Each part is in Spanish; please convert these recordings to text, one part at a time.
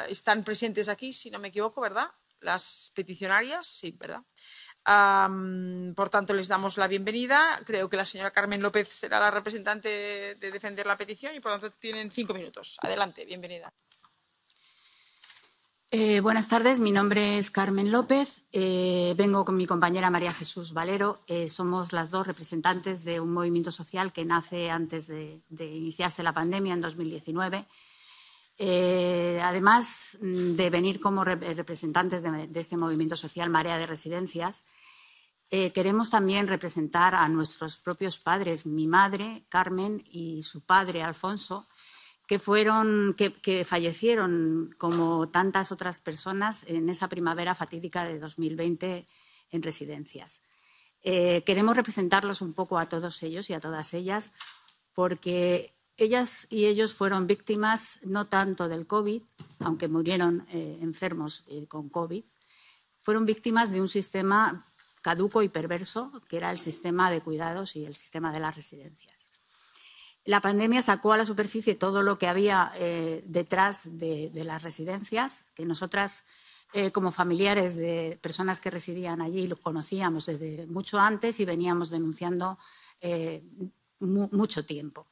Están presentes aquí, si no me equivoco, ¿verdad? Las peticionarias, sí, ¿verdad? Por tanto, les damos la bienvenida. Creo que la señora Carmen López será la representante de defender la petición y, por tanto, tienen 5 minutos. Adelante, bienvenida. Buenas tardes, mi nombre es Carmen López. Vengo con mi compañera María Jesús Valero. Somos las dos representantes de un movimiento social que nace antes de iniciarse la pandemia en 2019. Además de venir como representantes de este movimiento social Marea de Residencias, queremos también representar a nuestros propios padres, mi madre, Carmen, y su padre, Alfonso, que fallecieron como tantas otras personas en esa primavera fatídica de 2020 en residencias. Queremos representarlos un poco a todos ellos y a todas ellas porque ellas y ellos fueron víctimas no tanto del COVID, aunque murieron enfermos con COVID, fueron víctimas de un sistema caduco y perverso que era el sistema de cuidados y el sistema de las residencias. La pandemia sacó a la superficie todo lo que había detrás de las residencias, que nosotras, como familiares de personas que residían allí, lo conocíamos desde mucho antes y veníamos denunciando mucho tiempo.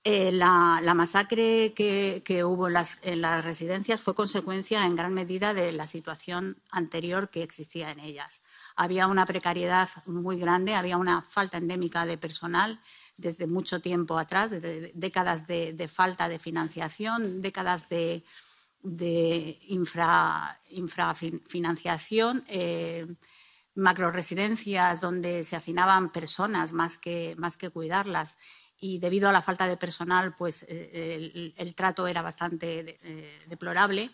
La masacre que hubo en las residencias fue consecuencia en gran medida de la situación anterior que existía en ellas. Había una precariedad muy grande, había una falta endémica de personal desde mucho tiempo atrás, desde décadas de falta de financiación, décadas de infrafinanciación, macroresidencias donde se hacinaban personas más que cuidarlas. Y debido a la falta de personal, pues el trato era bastante deplorable.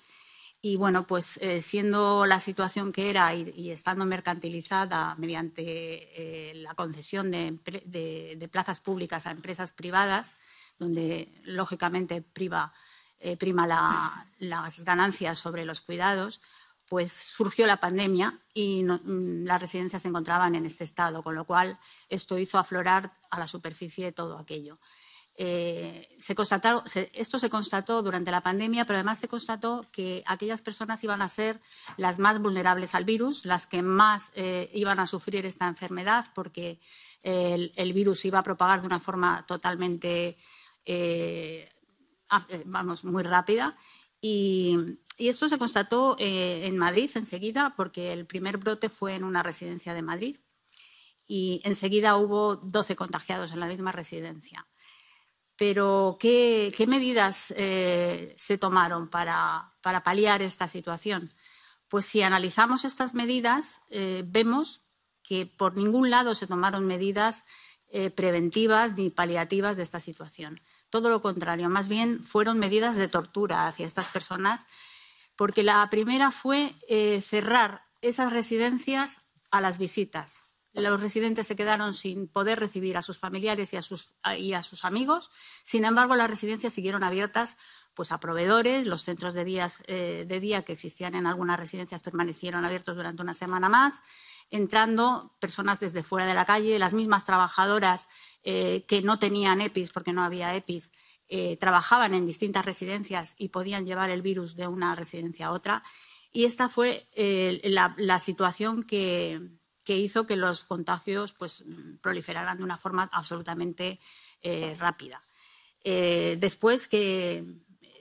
Y bueno, pues siendo la situación que era y estando mercantilizada mediante la concesión de plazas públicas a empresas privadas, donde lógicamente prima las ganancias sobre los cuidados, pues surgió la pandemia y las residencias se encontraban en este estado, con lo cual esto hizo aflorar a la superficie todo aquello. Esto se constató durante la pandemia, pero además se constató que aquellas personas iban a ser las más vulnerables al virus, las que más iban a sufrir esta enfermedad, porque el virus iba a propagar de una forma totalmente, muy rápida. Y esto se constató en Madrid enseguida, porque el primer brote fue en una residencia de Madrid y enseguida hubo 12 contagiados en la misma residencia. Pero, ¿qué medidas se tomaron para paliar esta situación? Pues si analizamos estas medidas, vemos que por ningún lado se tomaron medidas preventivas ni paliativas de esta situación. Todo lo contrario, más bien fueron medidas de tortura hacia estas personas, porque la primera fue cerrar esas residencias a las visitas. Los residentes se quedaron sin poder recibir a sus familiares y a sus amigos. Sin embargo, las residencias siguieron abiertas pues, a proveedores. Los centros de día que existían en algunas residencias permanecieron abiertos durante una semana más, entrando personas desde fuera de la calle, las mismas trabajadoras que no tenían EPIs porque no había EPIs, trabajaban en distintas residencias y podían llevar el virus de una residencia a otra. Y esta fue la situación que hizo que los contagios pues, proliferaran de una forma absolutamente rápida. Después que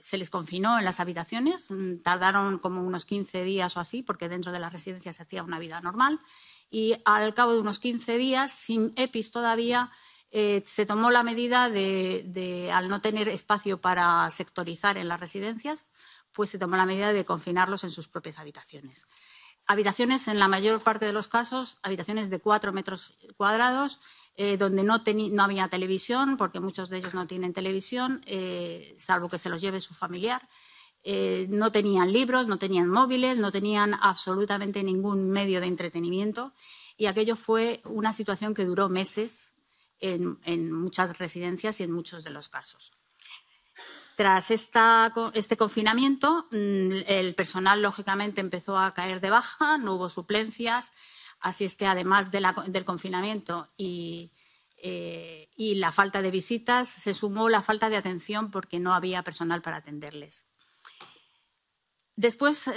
se les confinó en las habitaciones, tardaron como unos 15 días o así, porque dentro de las residencias se hacía una vida normal, y al cabo de unos 15 días, sin EPIs todavía, se tomó la medida al no tener espacio para sectorizar en las residencias, pues se tomó la medida de confinarlos en sus propias habitaciones. Habitaciones, en la mayor parte de los casos, habitaciones de 4 metros cuadrados, donde no había televisión, porque muchos de ellos no tienen televisión, salvo que se los lleve su familiar. No tenían libros, no tenían móviles, no tenían absolutamente ningún medio de entretenimiento. Y aquello fue una situación que duró meses en muchas residencias y en muchos de los casos. Tras este confinamiento, el personal, lógicamente, empezó a caer de baja, no hubo suplencias, así es que, además del confinamiento y y la falta de visitas se sumó la falta de atención porque no había personal para atenderles. Después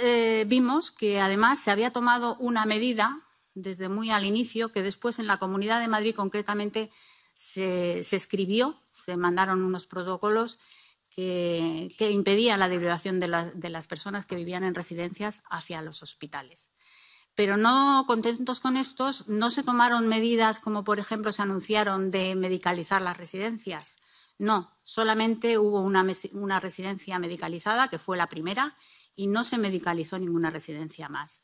vimos que además se había tomado una medida desde muy al inicio que después en la Comunidad de Madrid concretamente se escribió, se mandaron unos protocolos que impedían la derivación de las personas que vivían en residencias hacia los hospitales. Pero no contentos con estos, no se tomaron medidas como, por ejemplo, se anunciaron de medicalizar las residencias. No, solamente hubo una residencia medicalizada, que fue la primera, y no se medicalizó ninguna residencia más.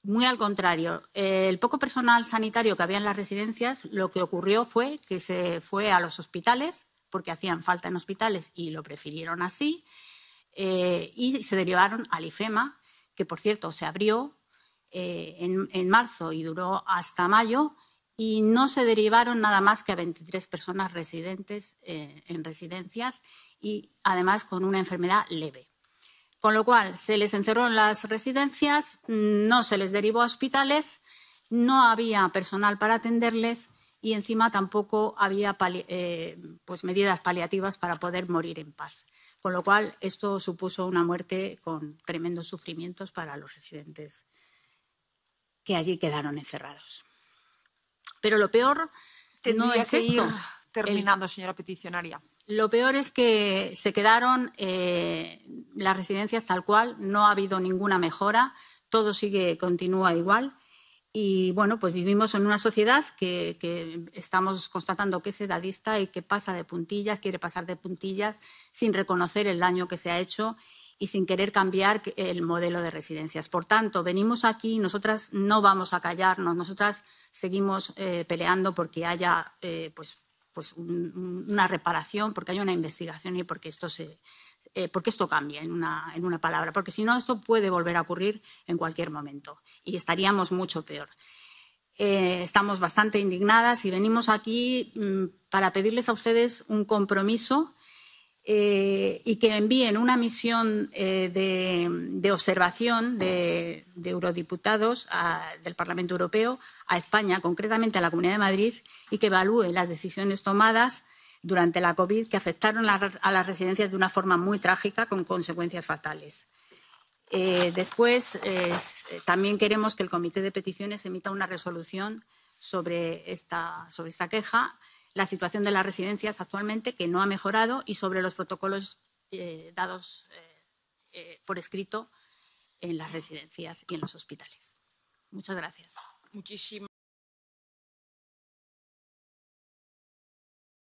Muy al contrario, el poco personal sanitario que había en las residencias, lo que ocurrió fue que se fue a los hospitales, porque hacían falta en hospitales y lo prefirieron así, y se derivaron al IFEMA, que por cierto se abrió en marzo y duró hasta mayo, y no se derivaron nada más que a 23 personas residentes en residencias y además con una enfermedad leve. Con lo cual, se les encerró en las residencias, no se les derivó a hospitales, no había personal para atenderles y encima tampoco había pues medidas paliativas para poder morir en paz. Con lo cual, esto supuso una muerte con tremendos sufrimientos para los residentes que allí quedaron encerrados. Pero lo peor no es esto. Ir terminando, señora peticionaria. Lo peor es que se quedaron las residencias tal cual, no ha habido ninguna mejora, todo continúa igual. Y bueno, pues vivimos en una sociedad que estamos constatando que es edadista y que pasa de puntillas, quiere pasar de puntillas sin reconocer el daño que se ha hecho y sin querer cambiar el modelo de residencias. Por tanto, venimos aquí, nosotras no vamos a callarnos, nosotras seguimos peleando porque haya pues una reparación, porque haya una investigación y porque esto cambie en una palabra, porque si no esto puede volver a ocurrir en cualquier momento y estaríamos mucho peor. Estamos bastante indignadas y venimos aquí para pedirles a ustedes un compromiso y que envíen una misión de observación de eurodiputados del Parlamento Europeo a España, concretamente a la Comunidad de Madrid, y que evalúe las decisiones tomadas durante la COVID que afectaron a las residencias de una forma muy trágica con consecuencias fatales. Después, también queremos que el Comité de Peticiones emita una resolución sobre esta queja, la situación de las residencias actualmente, que no ha mejorado, y sobre los protocolos dados por escrito en las residencias y en los hospitales. Muchas gracias. Muchísimas